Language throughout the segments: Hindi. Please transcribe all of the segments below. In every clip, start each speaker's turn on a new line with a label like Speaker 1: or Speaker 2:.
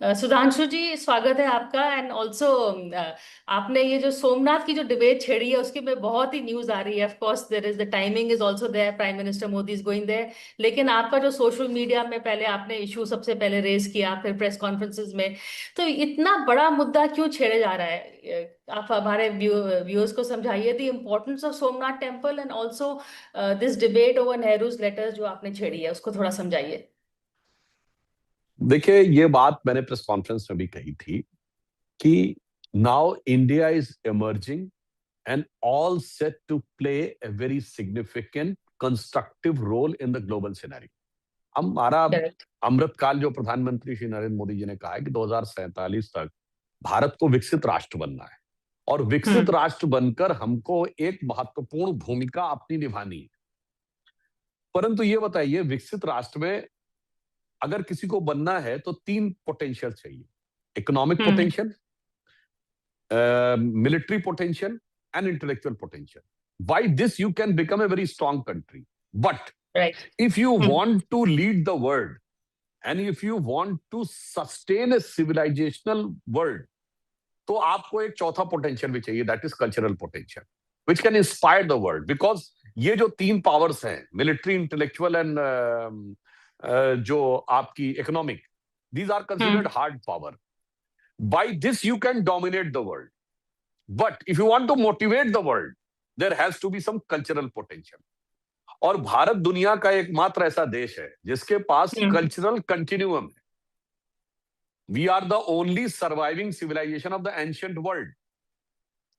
Speaker 1: सुधांशु जी, स्वागत है आपका। एंड ऑल्सो आपने ये जो सोमनाथ की जो डिबेट छेड़ी है उसकी में बहुत ही न्यूज आ रही है। Of course there is the timing is also there, prime minister Modi is going there. लेकिन आपका जो सोशल मीडिया में पहले आपने इशू सबसे पहले रेज किया, फिर प्रेस कॉन्फ्रेंसेस में, तो इतना बड़ा मुद्दा क्यों छेड़े जा रहा है? आप हमारे व्यूअर्स को समझाइए the importance of Somnath temple and also this debate over Nehru's letters जो आपने छेड़ी है, उसको थोड़ा समझाइए।
Speaker 2: देखिए, ये बात मैंने प्रेस कॉन्फ्रेंस में भी कही थी कि now India is emerging and all set to play a very significant constructive role in the global scenario. हमारा
Speaker 1: करेक्ट।
Speaker 2: अमृतकाल जो प्रधानमंत्री श्री नरेंद्र मोदी जी ने कहा है कि 2047 तक भारत को विकसित राष्ट्र बनना है और विकसित
Speaker 1: हम्म।
Speaker 2: राष्ट्र बनकर हमको एक महत्वपूर्ण भूमिका अपनी निभानी है। परंतु ये बताइए, विकसित राष्ट्र में अगर किसी को बनना है तो तीन पोटेंशियल चाहिए: economic
Speaker 1: hmm.
Speaker 2: Potential, military potential, and intellectual potential. By this, you can become a very strong country. But
Speaker 1: right.
Speaker 2: if you want to lead the world and if you want to sustain a civilizational world, तो आपको एक चौथा पोटेंशियल भी चाहिए, that is cultural potential, which can inspire the world. Because ये जो तीन पावर्स हैं, मिलिट्री, इंटेलेक्चुअल एंड जो आपकी economic, these are considered hard power. By this, you can dominate the world. But if you want to motivate the world, there has to be some cultural potential. और भारत दुनिया का एकमात्र ऐसा देश है जिसके पास
Speaker 1: हम्म।
Speaker 2: कल्चरल कंटिन्यूअम है। We are the only surviving civilisation of the ancient world.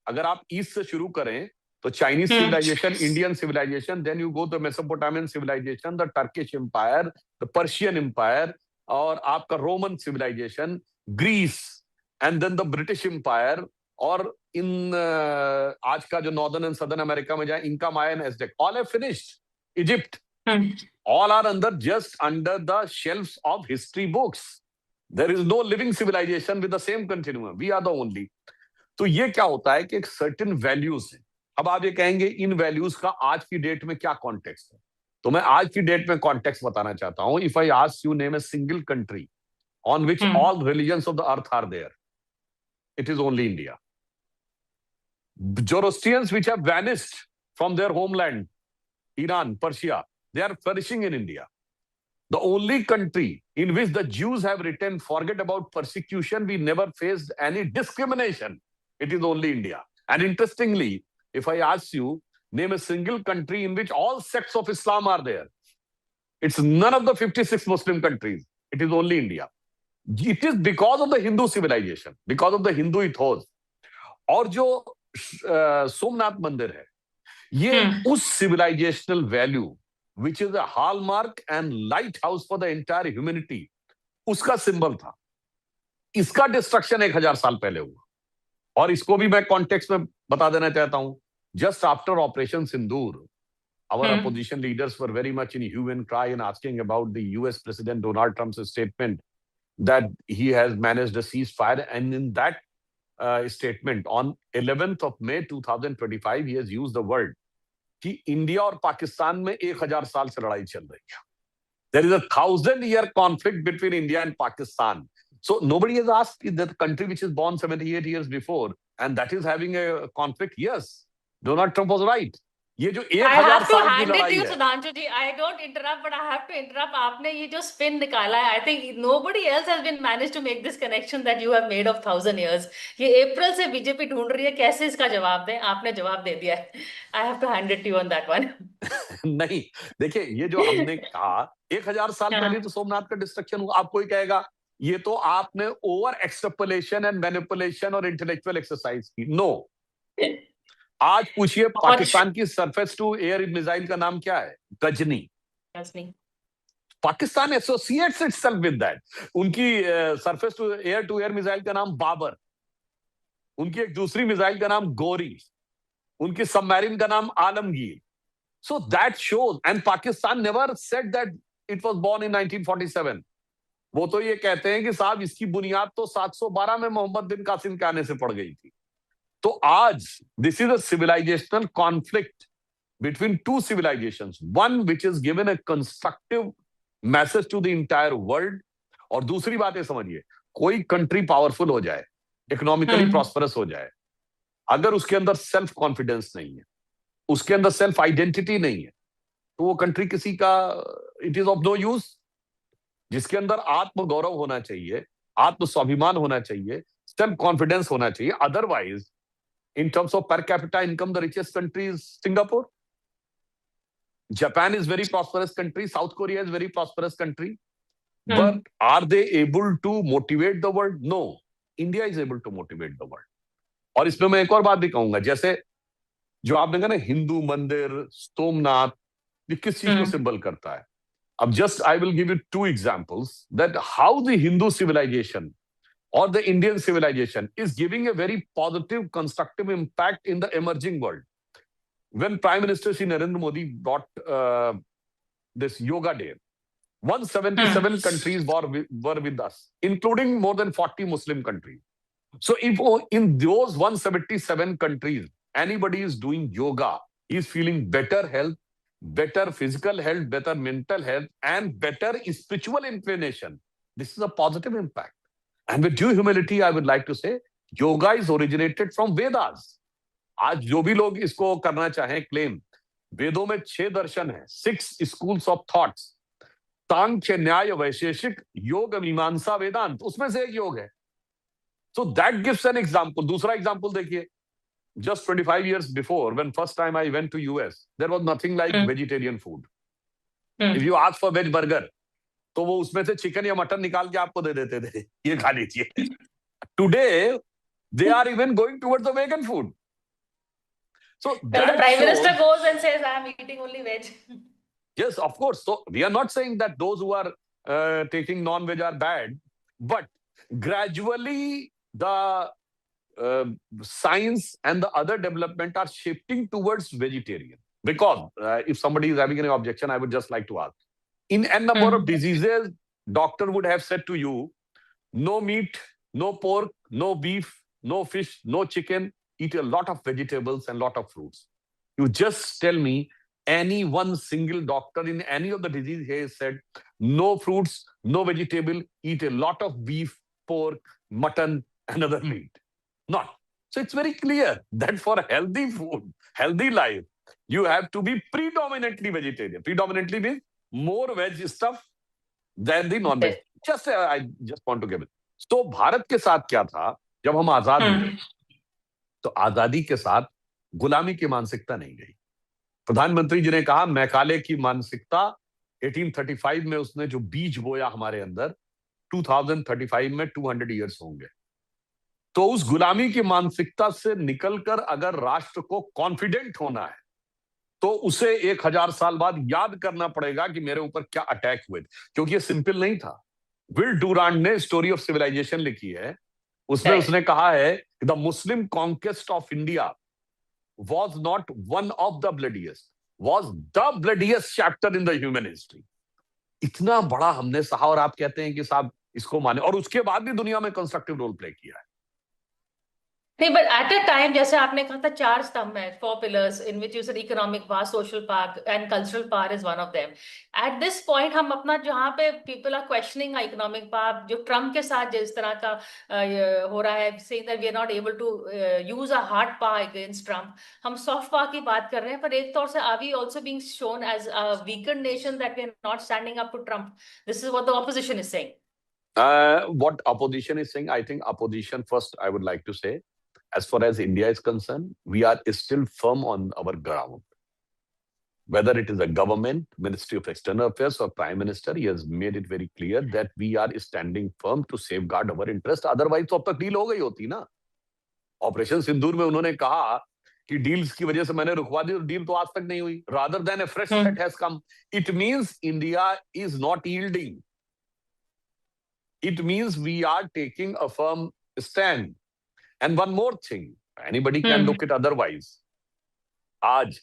Speaker 2: अगर आप ईस्ट से शुरू करें तो Chinese
Speaker 1: hmm.
Speaker 2: Civilisation, Indian civilisation, then you go the Mesopotamian civilisation, the Turkish empire, the Persian empire, और आपका Roman civilisation, Greece, and then the British empire, और इन आज का जो नॉर्दर्न एंड सदर्न अमेरिका में जाए, इनका, Mayan, Aztec, all have finished. Egypt,
Speaker 1: hmm.
Speaker 2: all are under, just under the shelves of history books. There is no living civilization with the same continuum. We are the only. तो ये क्या होता है कि एक सर्टेन वैल्यूज है। अब आप ये कहेंगे इन वैल्यूज का आज की डेट में क्या कॉन्टेक्स्ट है, तो मैं आज की डेट में कॉन्टेक्स्ट बताना चाहता हूं। If I ask you name a single country on which
Speaker 1: hmm.
Speaker 2: All religions of the earth are there, it is only India. Zoroastrians which have vanished from their homeland, Iran, Persia, they are flourishing in India. The only country in which the Jews have written, forget about persecution, we never faced any discrimination. It is only India. And interestingly, if I ask you, name a single country in which all sects of Islam are there, it's none of the 56 Muslim countries. It is only India. It is because of the Hindu civilization, because of the Hindu ethos. और जो सोमनाथ मंदिर है, ये
Speaker 1: हम्म।
Speaker 2: उस civilisational value which is a hallmark and light house for the entire humanity, उसका सिंबल था। इसका डिस्ट्रक्शन 1000 साल पहले हुआ, और इसको भी मैं कॉन्टेक्स्ट में बता देना चाहता हूं। Just after operation Sindoor, our
Speaker 1: hmm.
Speaker 2: opposition leaders were very much in hue and cry and asking about the US President Donald Trump's statement that he has managed a ceasefire. And in that statement on 11th of May 2025, he has used the word कि इंडिया और पाकिस्तान में 1000 साल से लड़ाई चल रही है। There is a 1000-year conflict between India and Pakistan. So nobody has asked that the country which is born 78 years before and that is having a conflict. Yes, Donald Trump was right. ये जो
Speaker 1: I
Speaker 2: 1000
Speaker 1: have to
Speaker 2: साल की
Speaker 1: hand it to
Speaker 2: लड़ाई
Speaker 1: you,
Speaker 2: है,
Speaker 1: Sudhanshu ji. I don't interrupt, but I have to interrupt. आपने ये जो spin निकाला है, I think nobody else has been managed to make this connection that you have made of 1000 years. ये अप्रैल से बीजेपी ढूंढ रही है कैसे इसका जवाब दें, आपने जवाब दे दिया है। I have to hand it to you on that one.
Speaker 2: नहीं, देखिए, ये जो हमने कहा 1000 साल पहले
Speaker 1: हाँ।
Speaker 2: तो सोमनाथ का डिस्ट्रक्शन हुआ। आप कोई कहेगा ये तो आपने ओवर एक्सट्रपलेशन एंड मैनिपुलेशन और इंटेलेक्चुअल एक्सरसाइज की। नो, आज पूछिए
Speaker 1: और
Speaker 2: पाकिस्तान की सरफेस टू एयर मिसाइल का नाम क्या है? गजनी।
Speaker 1: नहीं।
Speaker 2: Pakistan associates itself with that. उनकी सरफेस टू एयर मिसाइल का नाम बाबर, उनकी एक दूसरी मिसाइल का नाम गोरी, उनकी सबमरीन का नाम Alamgir. So that shows, and Pakistan never said that it was born in 1947। वो तो ये कहते हैं कि साहब इसकी बुनियाद तो 712 में मोहम्मद बिन कासिम के आने से पड़ गई थी। तो आज this is a civilisational conflict between two civilizations, one which is given a constructive message to the entire world, और दूसरी बात ये समझिए, कोई कंट्री पावरफुल हो जाए, इकोनॉमिकली प्रॉस्परस हो जाए, अगर उसके अंदर सेल्फ कॉन्फिडेंस नहीं है, उसके अंदर सेल्फ आइडेंटिटी नहीं है, तो वो कंट्री किसी का, it is of no use. जिसके अंदर आत्म गौरव होना चाहिए, आत्म स्वाभिमान होना चाहिए, सेल्फ कॉन्फिडेंस होना चाहिए। Otherwise, in terms of per capita income, the richest country is Singapore. Japan is very prosperous country. South Korea is very prosperous country. But are they able to motivate the world? No. India is able to motivate the world. और इसमें मैं एक और बात भी कहूंगा, जैसे जो आपने कहा ना हिंदू मंदिर, सोमनाथ, ये किस चीज को सिंबल करता है? अब just I will give you two examples that how the Hindu civilisation or the Indian civilization is giving a very positive, constructive impact in the emerging world. When Prime Minister Shri Narendra Modi brought this Yoga Day, 177 countries were with us, including more than 40 Muslim countries. So if in those 177 countries, anybody is doing yoga, he is feeling better health, better physical health, better mental health, and better spiritual inclination. This is a positive impact. And with due humility, I would like to say, yoga is originated from Vedas. आज जो भी लोग इसको करना चाहें क्लेम, वेदों में 6 दर्शन है, 6 schools of thoughts, सांख्य, न्याय, वैशेषिक, योग, मीमांसा, वेदांत, उसमें से एक योग है. So that gives an example. दूसरा एग्जाम्पल देखिए, just 25 years before, when first time I went to US, there was nothing like vegetarian food. If you ask for veg burger, तो वो उसमें से चिकन या मटन निकाल के आपको दे देते थे, ये खा लीजिए. Today, they are even going towards the vegan food. So
Speaker 1: the Prime Minister goes and says, I am eating only veg.
Speaker 2: Yes, of course. So we are not saying that those who are taking non-veg are bad, but gradually the science and the other development are shifting towards vegetarian. Because if somebody is having an objection, I would just like to ask. In a number of diseases, doctor would have said to you, no meat, no pork, no beef, no fish, no chicken, eat a lot of vegetables and lot of fruits. You just tell me any one single doctor in any of the disease has said, no fruits, no vegetable, eat a lot of beef, pork, mutton, and other meat. Not. So it's very clear that for healthy food, healthy life, you have to be predominantly vegetarian. Predominantly means more veg stuff than the non-veg. I just want to give it. So Bharat के साथ क्या था जब हम आजाद हुए, तो आजादी के साथ गुलामी की मानसिकता नहीं गई. प्रधानमंत्री जी ने कहा मैकाले की मानसिकता 1835 में उसने जो बीज बोया हमारे अंदर, 2035 में 200 इयर्स होंगे. तो उस गुलामी की मानसिकता से निकलकर अगर राष्ट्र को कॉन्फिडेंट होना है, तो उसे 1000 साल बाद याद करना पड़ेगा कि मेरे ऊपर क्या अटैक हुए, क्योंकि ये सिंपल नहीं था. विल डूरांट ने स्टोरी ऑफ सिविलाइजेशन लिखी है, उसमें उसने कहा है the Muslim conquest of India was not one of the bloodiest, was the bloodiest chapter in the human history. इतना बड़ा हमने सहा और आप कहते हैं कि साहब इसको माने, और उसके बाद भी दुनिया में कंस्ट्रक्टिव रोल प्ले किया है.
Speaker 1: नहीं, बट एट अ टाइम जैसे आपने कहा था 4 स्तंभ है, 4 pillars in which you said economic power, social power and cultural power is one of them. At this point हम अपना जहां पे people are questioning economic power, जो ट्रम्प के साथ जिस तरह का हो रहा है, saying that we are not able to use a hard power against Trump, हम सॉफ्ट पावर की बात कर रहे हैं, पर एक तौर से are we also being shown as a weaker nation that we are not standing up to Trump? This is what the opposition is saying.
Speaker 2: What opposition is saying, I think opposition first, I would like to say, as far as India is concerned, we are still firm on our ground. Whether it is a government, Ministry of External Affairs or Prime Minister, he has made it very clear that we are standing firm to safeguard our interest. Otherwise, तो अब तक डील हो गई होती ना. ऑपरेशन सिंदूर में उन्होंने कहा कि डील्स की वजह से मैंने रुकवा दी, तो डील तो आज तक नहीं हुई. Rather than a fresh threat has come, it means India is not yielding. It means we are taking a firm stand. And one more thing, anybody can look at otherwise. आज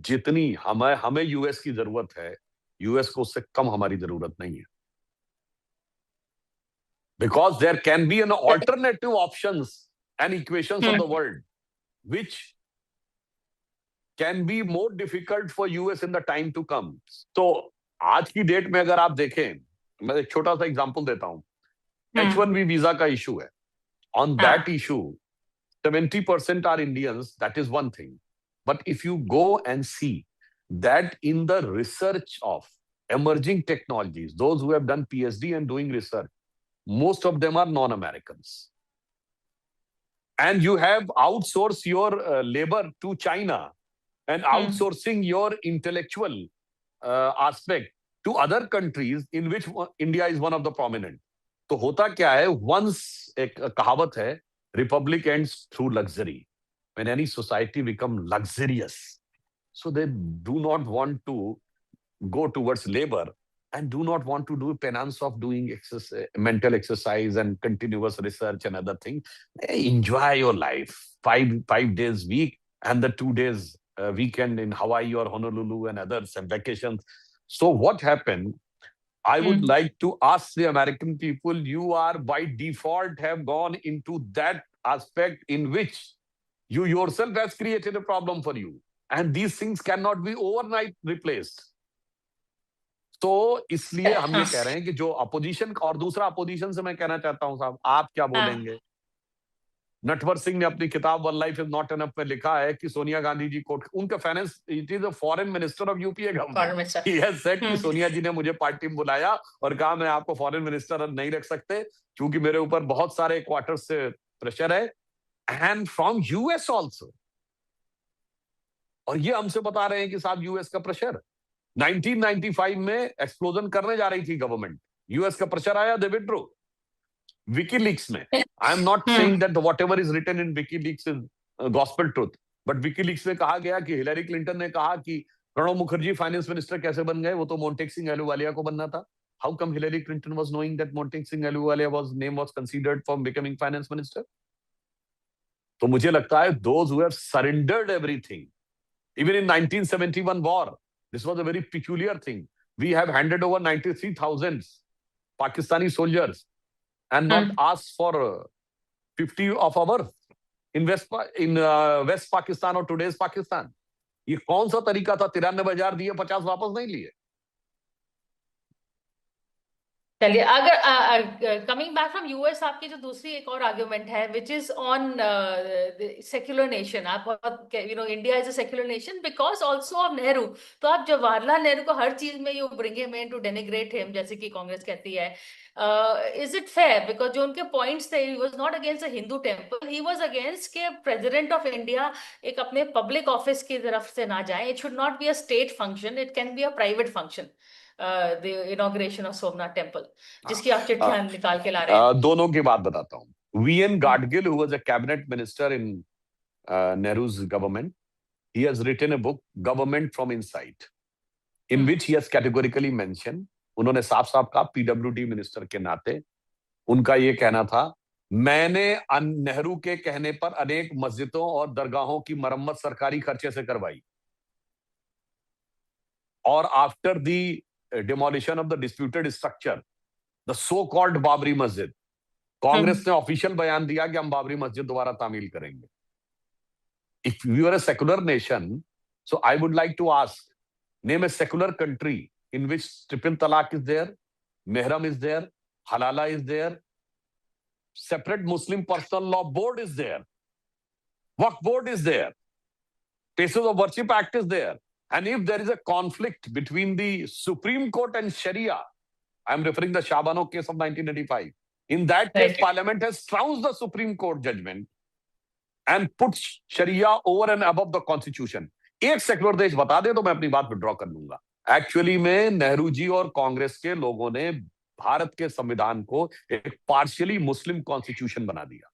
Speaker 2: जितनी हमें यूएस की जरूरत है, यूएस को उससे कम हमारी जरूरत नहीं है. Because there can be an alternative options and equations of the world which can be more difficult for US in the time to come. तो आज की डेट में अगर आप देखें, मैं एक छोटा सा एग्जांपल देता हूं. H1B visa का issue है. On that issue, 70% are Indians. That is one thing. But if you go and see that in the research of emerging technologies, those who have done PhD and doing research, most of them are non-Americans. And you have outsourced your labor to China and outsourcing your intellectual aspect to other countries in which India is one of the prominent. तो होता क्या है, once एक कहावत है, republic ends through luxury. When any society become luxurious, so they do not want to go towards labor and do not want to do penance of doing mental exercise and continuous research and other things. Enjoy your life. Five days week and the 2 days weekend in Hawaii or Honolulu and others and vacations. So what happened? I would like to ask the American people, you are by default have gone into that aspect in which you yourself has created a problem for you. And these things cannot be overnight replaced. तो इसलिए हम ये कह रहे हैं कि जो अपोजिशन, और दूसरा अपोजिशन से मैं कहना चाहता हूं साहब, आप क्या बोलेंगे? नटवर सिंह ने अपनी किताब one life is not enough में लिखा है कि सोनिया गांधी जी को, उनका finance, it is the foreign minister of UPA government, he has said कि सोनिया जी ने मुझे पार्टी में बुलाया और कहा मैं आपको फॉरेन मिनिस्टर नहीं रख सकते क्योंकि मेरे ऊपर बहुत सारे क्वार्टर से प्रेशर है, एंड फ्रॉम यूएस ऑल्सो. और ये हमसे बता रहे हैं कि साहब यूएस का प्रेशर 1995 में एक्सप्लोजन करने जा रही थी गवर्नमेंट, यूएस का प्रेशर आया, दे विथड्रॉ. विकीलीक्स में, I am not saying that whatever is written in WikiLeaks is gospel truth, but WikiLeaks में कहा गया कि हिलरी क्लिंटन ने कहा कि प्रणब मुखर्जी फाइनेंस मिनिस्टर कैसे बन गए, वो तो मोंटेक सिंह अहलूवालिया को बनना था. How come Hillary Clinton was knowing that Montek Singh Ahluwalia was considered for becoming finance minister? तो मुझे लगता है those who have surrendered everything, even in 1971 war, this was a very peculiar thing. We have handed over 93,000 Pakistani soldiers and not asked for 50 of our in West Pakistan or today's Pakistan. ये कौन सा तरीका था? 93,000 दिए, 50 वापस नहीं लिए.
Speaker 1: चलिए, अगर कमिंग बैक फ्रॉम यूएस, आपकी जो दूसरी एक और आर्ग्यूमेंट है which is on secular nation. आप बहुत, India is a secular nation because also of Nehru. तो आप जवाहरलाल नेहरू को हर चीज में you bring him in to denigrate him, जैसे कि कांग्रेस कहती है. Is it fair? बिकॉज जो उनके पॉइंट्स थे, he was not against a Hindu temple, he was against के प्रेसिडेंट ऑफ इंडिया एक अपने पब्लिक ऑफिस की तरफ से ना जाए. It should not be a state function, it can be a private function. The inauguration of Somnath temple, जिसकी आप चिट्ठियां निकाल के ला रहे हैं.
Speaker 2: दोनों की बात बताता हूँ. V N Gadgil, who was a cabinet minister in Nehru's government, he has written a book, Government from Inside, in which he has categorically mentioned, उन्होंने साफ साफ कहा, पीडब्ल्यूडी मिनिस्टर के नाते उनका ये कहना था, मैंने नेहरू के कहने पर अनेक मस्जिदों और दरगाहों की मरम्मत सरकारी खर्चे से करवाई. और after the demolition of the disputed structure, the so-called Babri मस्जिद, कांग्रेस ने ऑफिशियल बयान दिया कि हम बाबरी मस्जिद दोबारा तामील करेंगे. If you are a secular nation, so I would like to ask, name a secular country in which triple talaq is there, mehram is there, halala is there, separate Muslim personal law board is there, waqf board is there, places of worship act is there. And if there is a conflict between the Supreme Court and Sharia, I am referring the Shabano case of 1985. In that case, Parliament has trounced the Supreme Court judgment and put Sharia over and above the Constitution. एक सेकुलर देश बता दे तो मैं अपनी बात विड्रॉ कर लूंगा. एक्चुअली में नेहरू जी और कांग्रेस के लोगों ने भारत के संविधान को एक पार्शियली मुस्लिम कॉन्स्टिट्यूशन बना दिया.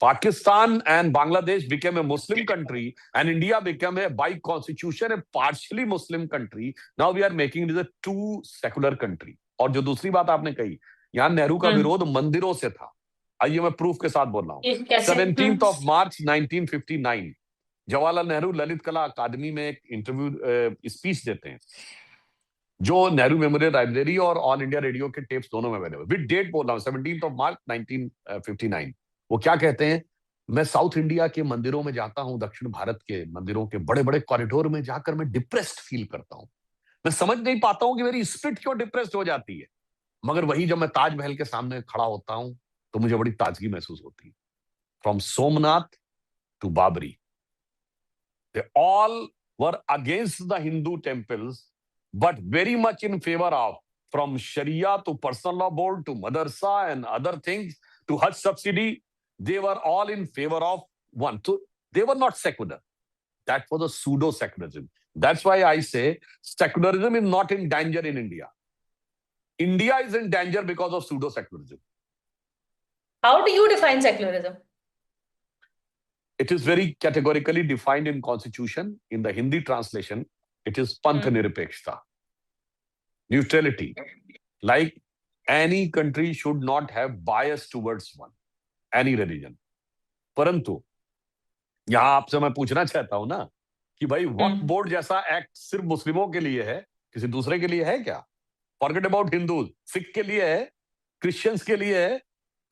Speaker 2: Pakistan and Bangladesh became a Muslim country and India became a by constitution a partially Muslim country. Now we are making it a two secular country. और जो दूसरी बात आपने कही, यहाँ नेहरू का विरोध मंदिरों से था. आइए मैं प्रूफ के साथ बोल रहा हूँ. 17th of March 1959 Jawaharlal Nehru Lalit कला अकादमी में एक इंटरव्यू स्पीच देते हैं, जो नेहरू मेमोरियल लाइब्रेरी और ऑल इंडिया रेडियो के टेप्स दोनों में अवेलेबल. विद डेट बोल रहा हूँ, 17th of March 1959. वो क्या कहते हैं, मैं साउथ इंडिया के मंदिरों में जाता हूं, दक्षिण भारत के मंदिरों के बड़े बड़े कॉरिडोर में जाकर मैं डिप्रेस्ड फील करता हूं. मैं समझ नहीं पाता हूं कि मेरी स्पिरिट क्यों डिप्रेस्ड हो जाती है. मगर वही जब मैं ताजमहल के सामने खड़ा होता हूं तो मुझे बड़ी ताजगी महसूस होती है. From Somnath to Babri, they all were against the Hindu temples, but very much in favor of, from Sharia to personal law board to madrasa and other things to Hajj subsidy, they were all in favor of one. So they were not secular. That was a pseudo secularism. That's why I say secularism is not in danger in India. India is in danger because of pseudo secularism.
Speaker 1: How do you define secularism?
Speaker 2: It is very categorically defined in constitution. In the Hindi translation, it is panth nirapekshta, neutrality. Like any country should not have bias towards one, any religion. परंतु यहां आपसे मैं पूछना चाहता हूं ना कि भाई वक्फ बोर्ड जैसा एक्ट सिर्फ मुस्लिमों के लिए है, किसी दूसरे के लिए है क्या? फॉरगेट अबाउट हिंदूज, सिख के लिए है, क्रिश्चियंस के लिए है,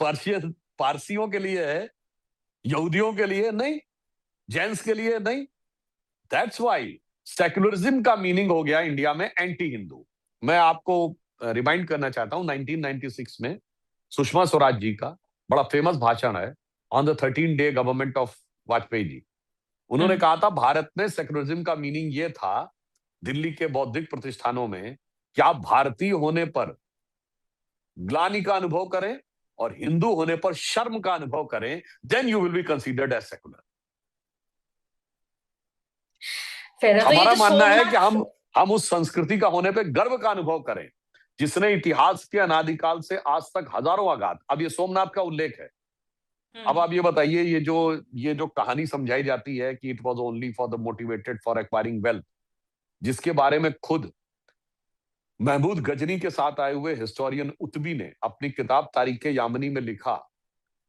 Speaker 2: पारसियों के लिए है, यहूदियों के लिए नहीं, जैन्स के लिए नहीं. दैट्स वाई सेक्युलरिज्म का मीनिंग हो गया इंडिया में एंटी हिंदू. मैं आपको रिमाइंड करना चाहता हूं 1996 में सुषमा स्वराज जी का बड़ा फेमस भाषण है on the 13 day government of Vajpayee ji. उन्होंने कहा था भारत में सेक्युलरिज्म का मीनिंग ये था, दिल्ली के बौद्धिक प्रतिष्ठानों में, कि आप भारतीय होने पर ग्लानि का अनुभव करें और हिंदू होने पर शर्म का अनुभव करें, then you will be considered as secular. हमारा मानना है कि हम उस संस्कृति का होने पे गर्व का अनुभव करें जिसने इतिहास के अनादिकाल से आज तक हजारों आघात. अब ये सोमनाथ का उल्लेख है. अब आप ये बताइए, ये जो कहानी समझाई जाती है कि it was only for the motivated for acquiring wealth, जिसके बारे में खुद महमूद गजनी के साथ आए हुए हिस्टोरियन उतबी ने अपनी किताब तारीख यामनी में लिखा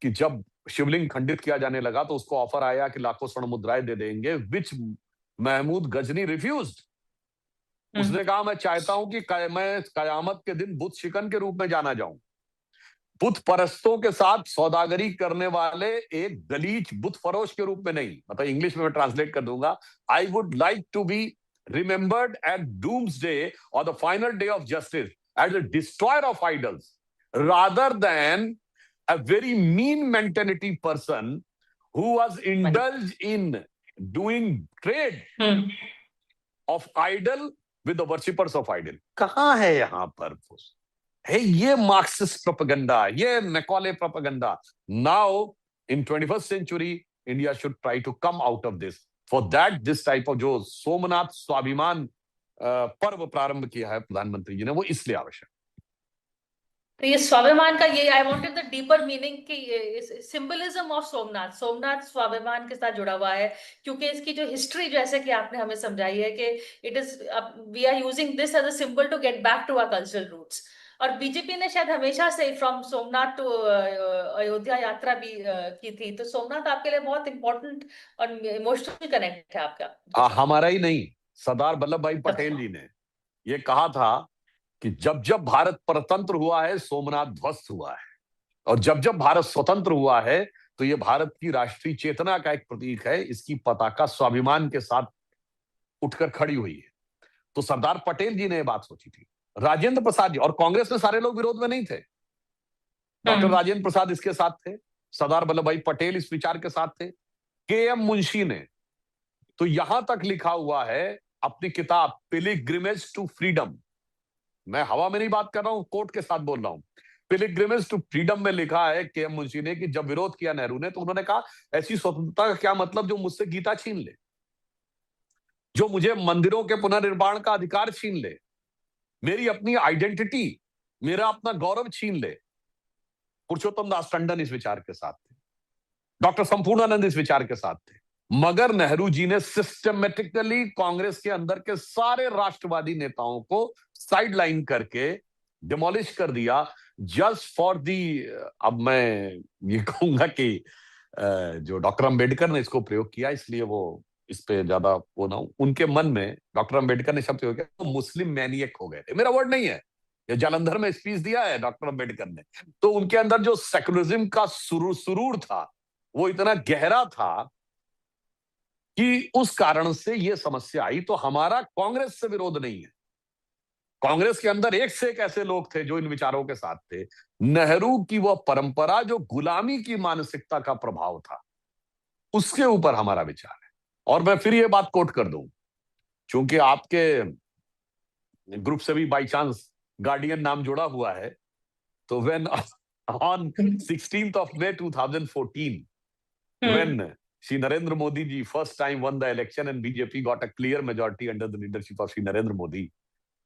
Speaker 2: कि जब शिवलिंग खंडित किया जाने लगा तो उसको ऑफर आया कि लाखों स्वर्ण मुद्राएं दे देंगे, विच महमूद गजनी रिफ्यूज्ड. उसने कहा मैं चाहता हूं कि मैं कयामत के दिन बुत शिकन के रूप में जाना जाऊं. बुत परस्तों के साथ सौदागरी करने वाले एक गलीच बुत फरोश के रूप में नहीं. मतलब इंग्लिश में मैं ट्रांसलेट कर दूंगा. I would like to be remembered at doomsday or the final day of justice as a destroyer of idols rather than a very mean mentality person who was indulged in doing trade of idol with the worshippers of idol. कहां है यहां पर है ये मार्क्सिस्ट प्रोपेगेंडा, ये Macaulay propaganda? Now in 21st century India should try to come out of this. For that, this type of जो सोमनाथ स्वाभिमान पर्व प्रारंभ किया है प्रधानमंत्री जी ने, वो इसलिए आवश्यक.
Speaker 1: तो ये स्वाभिमान का ये I wanted the deeper meaning की सिंबलिज्म ऑफ सोमनाथ. सोमनाथ स्वाभिमान के साथ जुड़ा हुआ है क्योंकि इसकी जो हिस्ट्री, जैसे कि आपने हमें समझाई है कि it is, we are using this as a symbol to get back to our cultural roots. और बीजेपी ने शायद हमेशा से फ्रॉम सोमनाथ टू अयोध्या यात्रा भी की थी. तो सोमनाथ आपके लिए बहुत इंपॉर्टेंट और इमोशनल कनेक्ट है आपका.
Speaker 2: हमारा ही नहीं, सरदार वल्लभ भाई पटेल जी ने ये कहा था कि जब जब भारत परतंत्र हुआ है सोमनाथ ध्वस्त हुआ है, और जब जब भारत स्वतंत्र हुआ है तो ये भारत की राष्ट्रीय चेतना का एक प्रतीक है. इसकी पताका स्वाभिमान के साथ उठकर खड़ी हुई है. तो सरदार पटेल जी ने ये बात सोची थी. राजेंद्र प्रसाद जी, और कांग्रेस में सारे लोग विरोध में नहीं थे. डॉक्टर राजेंद्र प्रसाद इसके साथ थे, सरदार वल्लभ भाई पटेल इस विचार के साथ थे, के.एम. मुंशी ने तो यहां तक लिखा हुआ है अपनी किताब पिलिग्रिमेज टू फ्रीडम, मैं हवा में नहीं बात कर रहा हूं, कोर्ट के साथ बोल रहा हूं, पिलिग्रिमेज टू फ्रीडम में लिखा है के.एम. मुंशी ने कि जब विरोध किया नेहरू ने तो उन्होंने कहा ऐसी स्वतंत्रता का क्या मतलब जो मुझसे गीता छीन ले, जो मुझे मंदिरों के पुनर्निर्माण का अधिकार छीन ले, मेरी अपनी आइडेंटिटी, मेरा अपना गौरव छीन ले. पुरुषोत्तम दास टंडन इस विचार के साथ थे, डॉक्टर संपूर्णानंद इस विचार के साथ थे. मगर नेहरू जी ने सिस्टमेटिकली कांग्रेस के अंदर के सारे राष्ट्रवादी नेताओं को साइडलाइन करके डिमोलिश कर दिया जस्ट फॉर दी. अब मैं ये कहूंगा कि जो डॉक्टर अंबेडकर ने इसको प्रयोग किया इसलिए वो इस पे ज्यादा वो ना हो. उनके मन में डॉक्टर अंबेडकर ने शब्द प्रयोग किया, मुस्लिम मैनियक हो गए थे. मेरा वर्ड नहीं है, ये जालंधर में स्पीच दिया है डॉक्टर अंबेडकर ने. तो उनके अंदर जो सेकुलरिज्म का सुरूर था वो इतना गहरा था कि उस कारण से ये समस्या आई. तो हमारा कांग्रेस से विरोध नहीं है, कांग्रेस के अंदर एक से एक ऐसे लोग थे जो इन विचारों के साथ थे। नेहरू की वह परंपरा जो गुलामी की मानसिकता का प्रभाव था, उसके ऊपर हमारा विचार है। और मैं फिर ये बात कोट कर दूं, क्योंकि आपके ग्रुप से भी बाई चांस गार्डियन नाम जुड़ा हुआ है, तो when on 16th of May 2014, when Shri Narendra Modi ji first time won the election and BJP got a clear majority under the leadership of Shri Narendra Modi.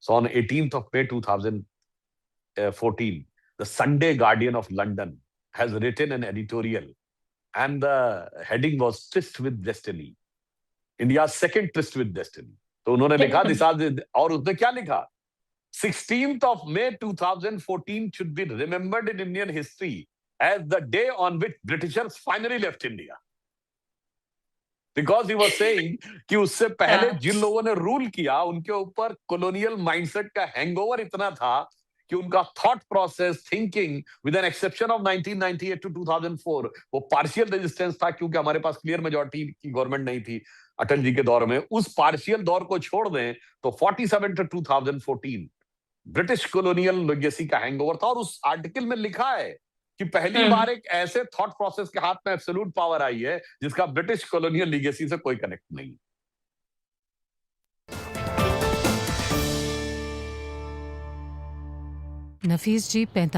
Speaker 2: So on 18th of May 2014, the Sunday Guardian of London has written an editorial, and the heading was Tryst with Destiny, India's second tryst with destiny. तो उन्होंने लिखा दिस और उसने क्या लिखा, 16th of May 2014 should be remembered in Indian history as the day on which Britishers finally left India. Because he was saying कि उससे पहले जिन लोगों ने रूल किया उनके ऊपर कॉलोनियल माइंडसेट का हैंगओवर इतना था कि उनका thought process, thinking, with an exception of 1998 to 2004, वो पार्शियल रेजिस्टेंस था, क्योंकि हमारे पास क्लियर मेजॉरिटी की गवर्नमेंट नहीं थी अटल जी के दौर में। उस पार्शियल दौर को छोड़ दें तो 47 to 2014 ब्रिटिश कॉलोनियल लेगेसी का हैंगओवर था। और उस आर्टिकल में लिखा है कि पहली बार एक ऐसे थॉट प्रोसेस के हाथ में एब्सोल्यूट पावर आई है जिसका ब्रिटिश कॉलोनियल लीगेसी से कोई कनेक्ट नहीं।
Speaker 3: नफीस जी 45